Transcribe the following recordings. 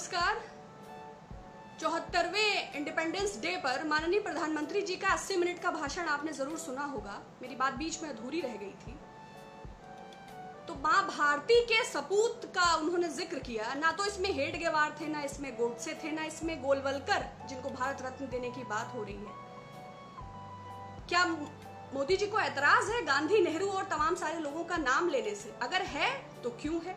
नमस्कार। 74वें independence day पर माननीय प्रधानमंत्री जी का 80 मिनट का भाषण आपने जरूर सुना होगा। मेरी बात बीच में अधूरी रह गई थी। तो मां भारती के सपूत का उन्होंने जिक्र किया। ना तो इसमें हेडगेवार थे, ना इसमें गोडसे थे, ना इसमें गोलवलकर जिनको भारत रत्न देने की बात हो रही है। क्या मोदी जी को ऐतराज है गांधी, नेहरू और तमाम सारे लोगों का नाम लेने से? अगर है तो क्यों है?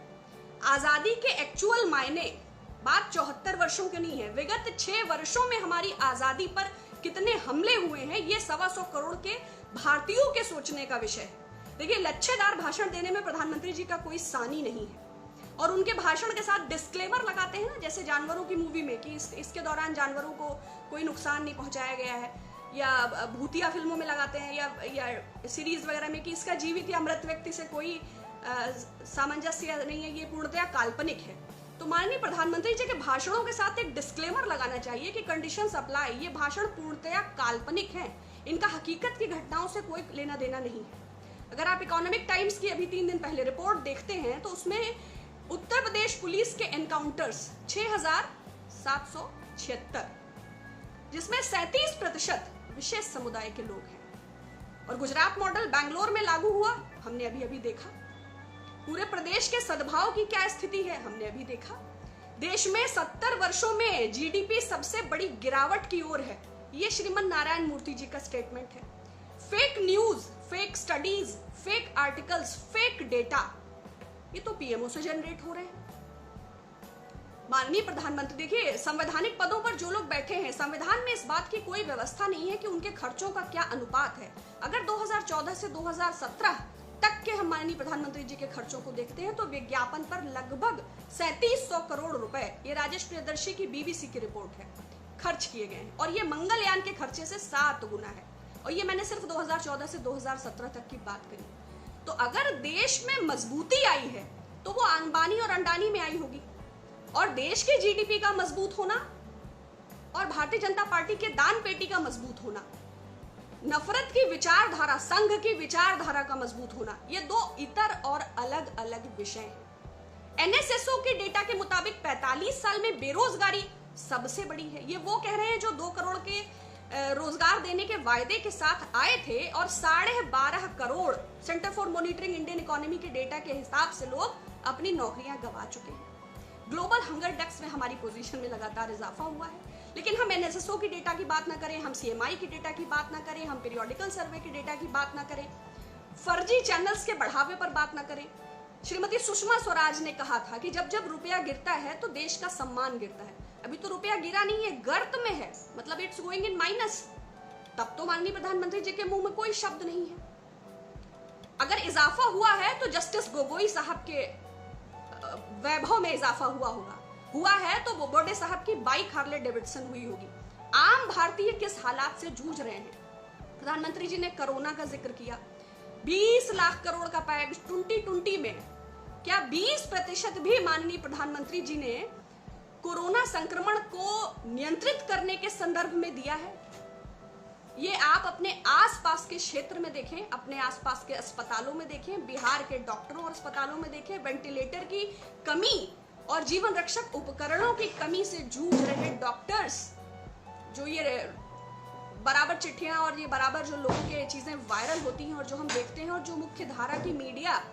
आजादी के एक्चुअल मायने बात 74 वर्षों के नहीं है, विगत 6 वर्षों में हमारी आजादी पर कितने हमले हुए हैं, ये 125 करोड़ के भारतीयों के सोचने का विषय है। देखिए, लच्छेदार भाषण देने में प्रधानमंत्री जी का कोई सानी नहीं है और उनके भाषण के साथ डिस्क्लेमर लगाते हैं ना, जैसे जानवरों की मूवी में कि इसके दौरान जानवरों को कोई नुकसान नहीं पहुंचाया गया है, या भूतिया फिल्मों में लगाते हैं या सीरीज वगैरह में कि इसका जीवित या मृत व्यक्ति से कोई सामंजस्य नहीं है, ये पूर्णतया काल्पनिक है। तो माननीय प्रधानमंत्री जी के भाषणों के साथ एक डिस्क्लेमर लगाना चाहिए कि कंडीशंस अप्लाई, ये भाषण पूर्णतया काल्पनिक है, इनका हकीकत की घटनाओं से कोई लेना देना नहीं है। अगर आप इकोनॉमिक टाइम्स की अभी 3 दिन पहले रिपोर्ट देखते हैं तो उसमें उत्तर प्रदेश पुलिस के एनकाउंटर्स 6776, जिसमें 37% विशेष समुदाय के लोग हैं। और गुजरात मॉडल बैंगलोर में लागू हुआ, हमने अभी देखा। पूरे प्रदेश के सद्भाव की क्या स्थिति है, हमने अभी देखा। देश में 70 वर्षों में जीडीपी सबसे बड़ी गिरावट की ओर है, ये श्रीमन नारायण मूर्ति जी का स्टेटमेंट है। Fake news, fake studies, fake articles, fake data, ये तो पीएमओ से जनरेट हो रहे हैं। माननीय प्रधानमंत्री, देखिए, संवैधानिक पदों पर जो लोग बैठे हैं, संविधान में इस बात की कोई व्यवस्था नहीं है कि उनके खर्चों का क्या अनुपात है। अगर 2014 से 2017 तक के हम माननीय प्रधानमंत्री जी के खर्चों को देखते हैं तो विज्ञापन पर लगभग 3700 करोड़ रुपए, ये राजेश प्रियदर्शी की बीबीसी की रिपोर्ट है, खर्च किए गए हैं। और ये मंगलयान के खर्चे से 7 गुना है। और ये मैंने सिर्फ 2014 से 2017 तक की बात करी। तो अगर देश में मजबूती आई है तो वो अंबानी और अंडानी में आई होगी। और देश के जीडीपी का मजबूत होना और भारतीय जनता पार्टी के दान पेटी का मजबूत होना, नफरत की विचारधारा, संघ की विचारधारा का मजबूत होना, ये 2 इतर और अलग अलग विषय हैं। एनएसएसओ के डेटा के मुताबिक 45 साल में बेरोजगारी सबसे बड़ी है। ये वो कह रहे हैं जो 2 करोड़ के रोजगार देने के वायदे के साथ आए थे और 12.5 crore centre for monitoring Indian economy के डेटा के हिसाब से लोग अपनी नौकरियां गंवा चुके हैं। ग्लोबल हंगर इंडेक्स में हमारी पोजीशन में लगातार इजाफा हुआ है। लेकिन हम एनएसएसओ की डेटा की बात ना करें, हम सीएमआई की डेटा की बात ना करें, हम पीरियोडिकल सर्वे के डेटा की बात ना करें, फर्जी चैनल्स के बढ़ावे पर बात ना करें। श्रीमती सुषमा स्वराज ने कहा था कि जब जब रुपया गिरता है तो देश का सम्मान गिरता है। अभी तो रुपया गिरा नहीं है, गर्त में है, मतलब इट्स गोइंग इन माइनस। तब तो माननीय प्रधानमंत्री जी के मुंह में कोई शब्द नहीं है। अगर इजाफा हुआ है तो जस्टिस गोगोई साहब के वैभव में इजाफा हुआ है तो वो बोबडे साहब की बाइक हार्ले डेविडसन हुई होगी। आम भारतीय किस हालात से जूझ रहे हैं? प्रधानमंत्री जी ने कोरोना का जिक्र किया। 20 लाख करोड़ का पैकेज 2020 में, क्या 20% भी माननीय प्रधानमंत्री जी ने कोरोना संक्रमण को नियंत्रित करने के संदर्भ में दिया है? ये आप अपने आसपास के क्षेत्र में देखें, अपने आसपास के अस्पतालों में देखें, बिहार के डॉक्टरों और अस्पतालों में देखें, वेंटिलेटर की कमी और जीवन रक्षक उपकरणों की कमी से जूझ रहे डॉक्टर्स, जो ये बराबर चिट्ठियां और ये बराबर जो लोगों के चीजें वायरल होती हैं और जो हम देखते हैं, और जो मुख्य धारा की मीडिया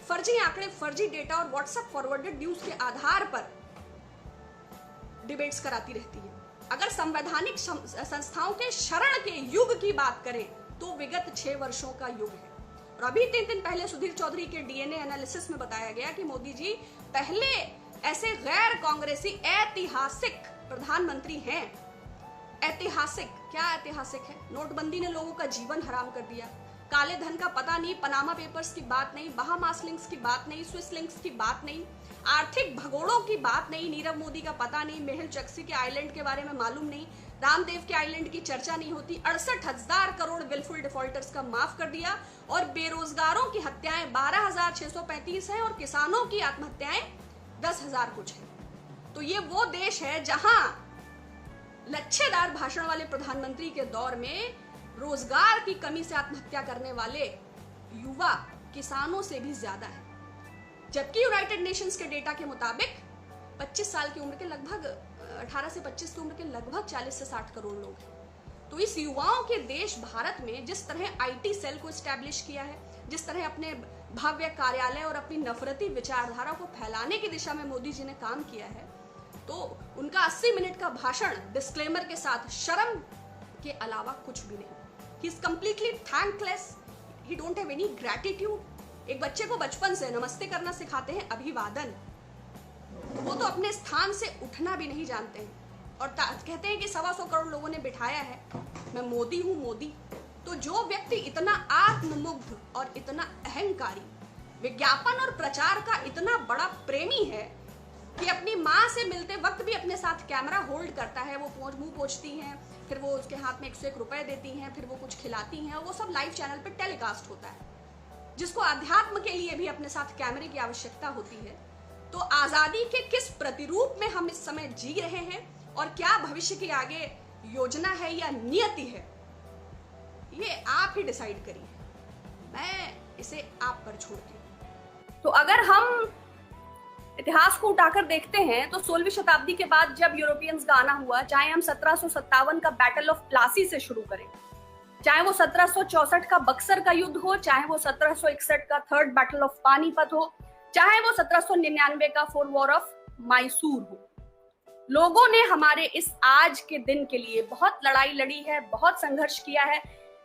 फर्जी आंकड़े, फर्जी डेटा और व्हाट्सएप फॉरवर्डेड न्यूज के आधार पर डिबेट्स कराती रहती है। अगर संवैधानिक संस्थाओं के शरण के युग की बात करें तो विगत 6 वर्षों का युग है। और अभी 3 दिन पहले सुधीर चौधरी के डीएनए एनालिसिस में बताया गया कि मोदी जी पहले ऐसे गैर कांग्रेसी ऐतिहासिक प्रधानमंत्री हैं। ऐतिहासिक, क्या ऐतिहासिक है? नोटबंदी ने लोगों का जीवन हराम कर दिया। काले धन का पता नहीं, पनामा पेपर्स की बात नहीं, बहामास लिंक्स की बात नहीं, स्विस लिंक्स की बात नहीं, आर्थिक भगोड़ों की बात नहीं, नीरव मोदी का पता नहीं, मेहुल चोकसी के आइलैंड के बारे में मालूम नहीं, रामदेव के आइलैंड की चर्चा नहीं होती, 68,000 करोड़ विलफुल डिफॉल्टर्स का माफ कर दिया, और बेरोजगारों की हत्याएं 12,635 हैं और किसानों की आत्महत्याएं 10,000 कुछ है। तो ये वो देश है जहां लच्छेदार भाषण वाले प्रधानमंत्री के दौर में रोजगार की कमी से आत्महत्या करने वाले युवा किसानों से भी ज्यादा है। जबकि यूनाइटेड नेशंस के डेटा के मुताबिक 25 साल की उम्र के लगभग 18 से 25 की उम्र के लगभग 40 से 60 करोड़ लोग हैं। तो इस युवाओं के देश भारत में जिस तरह आईटी सेल को एस्टैब्लिश किया है, जिस तरह अपने भव्य कार्यालय और अपनी नफरती विचारधारा को फैलाने की दिशा में मोदी जी ने काम किया है, तो उनका 80 मिनट का भाषण डिस्क्लेमर के साथ शर्म के अलावा कुछ भी नहीं। He is completely thankless, he don't have any gratitude. एक बच्चे को बचपन से नमस्ते करना सिखाते हैं, अभिवादन, तो वो तो अपने स्थान से उठना भी नहीं जानते हैं और कहते हैं कि 125 करोड़ लोगों ने बिठाया है, मैं मोदी हूं मोदी। तो जो व्यक्ति इतना आत्ममुग्ध और इतना अहंकारी, विज्ञापन और प्रचार का इतना बड़ा प्रेमी है कि अपनी माँ से मिलते वक्त भी अपने साथ कैमरा होल्ड करता है, वो मुंह पोंछती हैं, फिर वो उसके हाथ में 101 रुपए देती हैं, फिर वो कुछ खिलाती हैं, वो सब लाइव चैनल पे टेलीकास्ट होता है। जिसको अध्यात्म के लिए भी अपने साथ कैमरे की आवश्यकता होती है। तो आजादी के किस प्रतिरूप में हम इस समय जी रहे हैं और क्या भविष्य की आगे योजना है या नियति है, ये आप ही डिसाइड करिए, मैं इसे आप पर छोड़ती हूं। तो अगर हम इतिहास को उठाकर देखते हैं तो 16वीं शताब्दी के बाद जब यूरोपियंस का आना हुआ, चाहे हम 1757 का बैटल ऑफ प्लासी से शुरू करें, चाहे वो 1764 का बक्सर का युद्ध हो, चाहे वो 1761 का थर्ड बैटल ऑफ पानीपत हो, चाहे वो 1799 का फोर्थ वॉर ऑफ मैसूर हो, लोगों ने हमारे इस आज के दिन के लिए बहुत लड़ाई लड़ी है, बहुत संघर्ष किया है।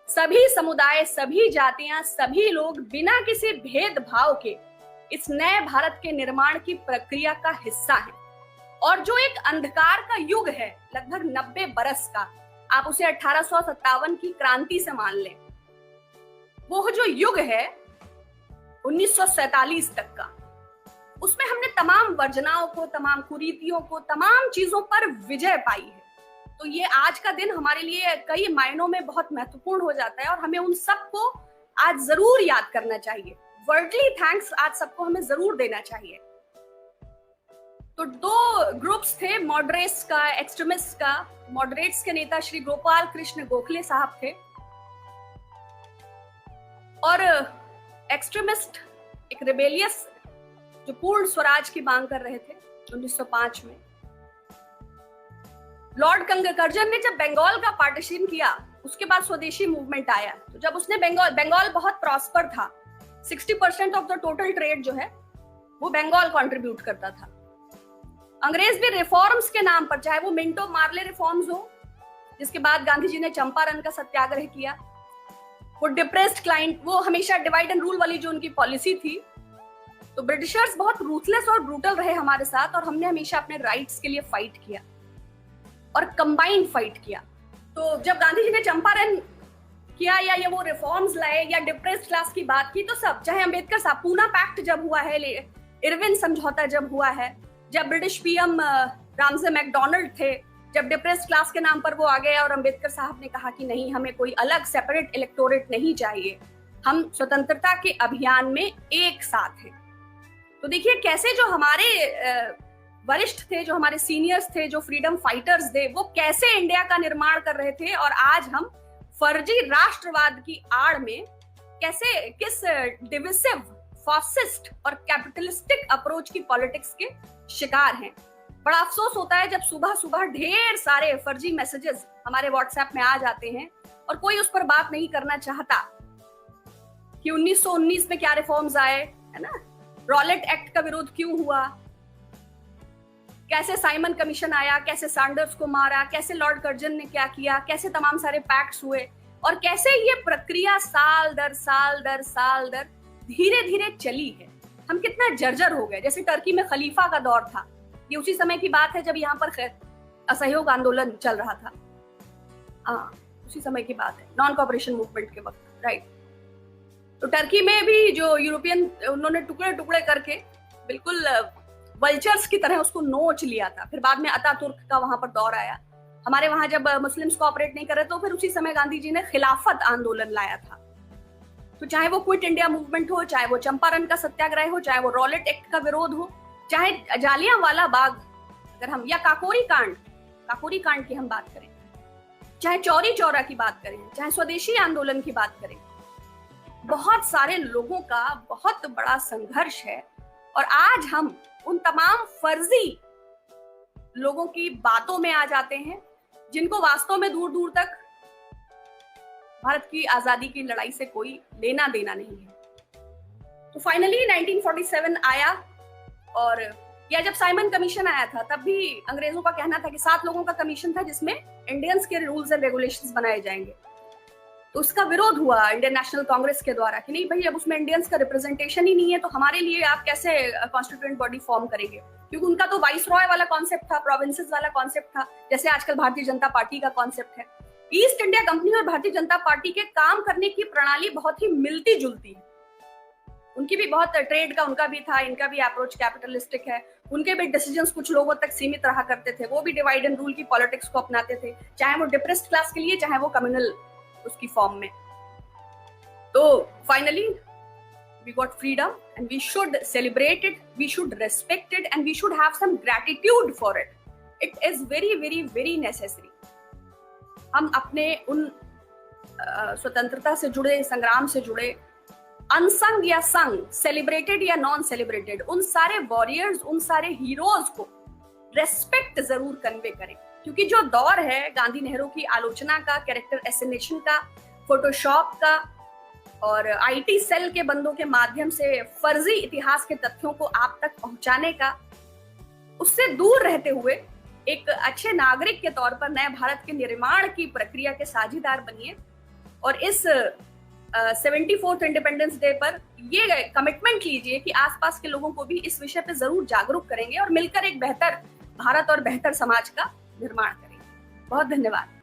सभी समुदाय, सभी जातियां, सभी लोग बिना किसी भेदभाव के इस नए भारत के निर्माण की प्रक्रिया का हिस्सा है। और जो एक अंधकार का युग है लगभग 90 बरस का, आप उसे 1857 की क्रांति से मान लें, वो जो युग है 1947 तक का, उसमें हमने तमाम वर्जनाओं को, तमाम कुरीतियों को, तमाम चीजों पर विजय पाई है। तो ये आज का दिन हमारे लिए कई मायनों में बहुत महत्वपूर्ण हो जाता है और हमें उन सबको आज जरूर याद करना चाहिए। वर्ल्डली थैंक्स आज सबको हमें जरूर देना चाहिए। तो दो ग्रुप्स थे, मॉडरेट्स का, एक्सट्रीमिस्ट का। मॉडरेट्स के नेता श्री गोपाल कृष्ण गोखले साहब थे और एक्सट्रीमिस्ट एक रिबेलियस जो पूर्ण स्वराज की मांग कर रहे थे 1905 में। लॉर्ड कंगकर्जन ने जब बंगाल का पार्टीशन किया, उसके बाद स्वदेशी मूवमेंट आया। तो जब उसने बंगाल बहुत प्रॉस्पर था, 60% ऑफ द टोटल ट्रेड जो है वो बंगाल कंट्रीब्यूट करता था। अंग्रेज भी रिफॉर्म्स के नाम पर, चाहे वो मिंटो मार्ले रिफॉर्म्स हो, जिसके बाद गांधी जी ने चंपारण का सत्याग्रह किया, वो डिप्रेस्ड क्लाइंट, वो हमेशा डिवाइड एंड रूल वाली जो उनकी पॉलिसी थी। तो ब्रिटिशर्स बहुत रूथलेस और ब्रूटल रहे हमारे साथ और हमने हमेशा अपने राइट्स के लिए फाइट किया और कंबाइंड फाइट किया। तो जब गांधी जी ने चंपारण किया या ये वो रिफॉर्म्स लाए या डिप्रेस्ड क्लास की बात की, तो सब, चाहे अंबेडकर साहब, पूना पैक्ट जब हुआ है, इरविन समझौता जब हुआ है, जब ब्रिटिश पीएम रामसे मैकडोनाल्ड थे, जब डिप्रेस्ड क्लास के नाम पर वो आ गए और अंबेडकर साहब ने कहा कि नहीं, हमें कोई अलग सेपरेट इलेक्टोरेट नहीं चाहिए, हम स्वतंत्रता के अभियान में एक साथ हैं। तो देखिए कैसे जो हमारे वरिष्ठ थे, जो हमारे सीनियर्स थे, जो फ्रीडम फाइटर्स थे, वो कैसे इंडिया का निर्माण कर रहे थे और आज हम फर्जी राष्ट्रवाद की आड़ में कैसे, किस डिविसिव, फासिस्ट और कैपिटलिस्टिक अप्रोच की पॉलिटिक्स के शिकार हैं। बड़ा अफसोस होता है जब सुबह सुबह ढेर सारे फर्जी मैसेजेस हमारे व्हाट्सएप में आ जाते हैं और कोई उस पर बात नहीं करना चाहता कि 1919 में क्या रिफॉर्म्स आए, है ना, रॉलेट एक्ट का विरोध क्यों हुआ, कैसे साइमन कमीशन आया, कैसे सैंडर्स को मारा, कैसे लॉर्ड कर्जन ने क्या किया, कैसे तमाम सारे पैक्ट्स हुए और कैसे ये प्रक्रिया साल दर साल दर साल दर धीरे धीरे चली है। हम कितना जर्जर हो गए। जैसे टर्की में खलीफा का दौर था, ये उसी समय की बात है जब यहाँ पर असहयोग आंदोलन चल रहा था। हाँ, उसी समय की बात है, नॉन कॉपरेशन मूवमेंट के वक्त, राइट। तो टर्की में भी जो यूरोपियन, उन्होंने टुकड़े टुकड़े करके बिल्कुल वल्चर्स की तरह उसको नोच लिया था। फिर बाद में अतातुर्क का वहां पर दौर आया। हमारे वहां जब मुस्लिम्स कोऑपरेट नहीं कर रहे तो फिर उसी समय गांधी जी ने खिलाफत आंदोलन लाया था। तो चाहे वो क्विट इंडिया मूवमेंट हो, चाहे वो चंपारण का सत्याग्रह हो, चाहे वो रॉलेट एक्ट का विरोध हो, चाहे जालियांवाला बाग अगर हम, या काकोरी कांड की हम बात करें, चाहे चौरी चौरा की बात करें, चाहे स्वदेशी आंदोलन की बात करें, बहुत सारे लोगों का बहुत बड़ा संघर्ष है। और आज हम उन तमाम फर्जी लोगों की बातों में आ जाते हैं, जिनको वास्तव में दूर दूर तक भारत की आजादी की लड़ाई से कोई लेना देना नहीं है। तो फाइनली 1947 आया, और या जब साइमन कमीशन आया था तब भी अंग्रेजों का कहना था कि 7 लोगों का कमीशन था जिसमें इंडियंस के रूल्स एंड रेगुलेशंस बनाए जाएंगे। तो उसका विरोध हुआ इंडियन नेशनल कांग्रेस के द्वारा कि नहीं भाई, अब उसमें इंडियंस का रिप्रेजेंटेशन ही नहीं है, तो हमारे लिए आप कैसे कॉन्स्टिट्यूएंट बॉडी फॉर्म करेंगे, क्योंकि उनका तो वाइस रॉय वाला कॉन्सेप्ट था, प्रोविंसेस वाला कॉन्सेप्ट था, जैसे आजकल भारतीय जनता पार्टी का कॉन्सेप्ट है। ईस्ट इंडिया कंपनी और भारतीय जनता पार्टी के काम करने की प्रणाली बहुत ही मिलती जुलती है। उनकी भी बहुत ट्रेड का उनका भी था, इनका भी अप्रोच कैपिटलिस्टिक है। उनके भी डिसीजंस कुछ लोगों तक सीमित रहा करते थे, वो भी डिवाइड एंड रूल की पॉलिटिक्स को अपनाते थे, चाहे वो डिप्रेस्ड क्लास के लिए, चाहे वो कम्युनल उसकी फॉर्म में। तो finally we got freedom and we should celebrate it, we should respect it and we should have some gratitude for it. It is very very very necessary. हम अपने उन स्वतंत्रता से जुड़े, संग्राम से जुड़े, अनसंग या संग, सेलिब्रेटेड या नॉन सेलिब्रेटेड, उन सारे वॉरियर्स, उन सारे हीरोज को रेस्पेक्ट जरूर कन्वे करें, क्योंकि जो दौर है गांधी नेहरू की आलोचना का, कैरेक्टर एसिनेशन का, फोटोशॉप का और आईटी सेल के बंदों के माध्यम से फर्जी इतिहास के तथ्यों को आप तक पहुंचाने का, उससे दूर रहते हुए एक अच्छे नागरिक के तौर पर नए भारत के निर्माण की प्रक्रिया के साझीदार बनिए। और इस 74th इंडिपेंडेंस डे पर ये कमिटमेंट लीजिए कि आसपास के लोगों को भी इस विषय पे जरूर जागरूक करेंगे और मिलकर एक बेहतर भारत और बेहतर समाज का निर्माण करेंगे। बहुत धन्यवाद।